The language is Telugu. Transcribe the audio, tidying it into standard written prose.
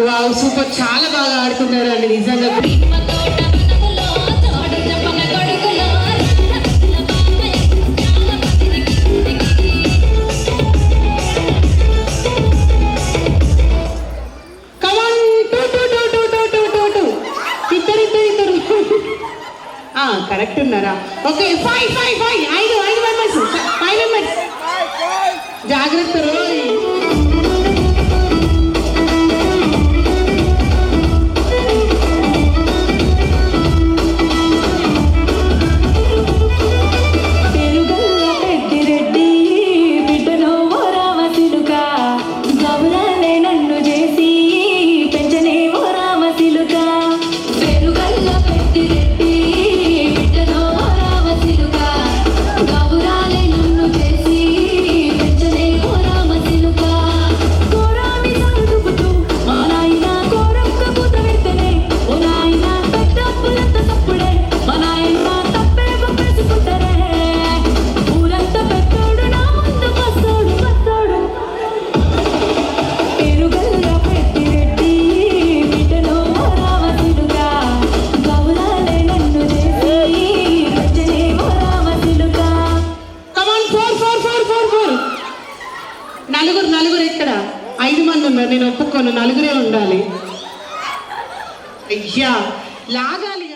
వావ్ సూపర్, చాలా బాగా ఆడుకున్నారు అండి నిజంగా. కరెక్ట్ ఉన్నారా? ఓకే 5 మెంబర్స్ జాగ్రత్త రోయ్. నలుగురు ఇక్కడ 5 మంది ఉన్నారు, నేను ఒప్పుకోను, నలుగురే ఉండాలి. అయ్యా లాగాలి.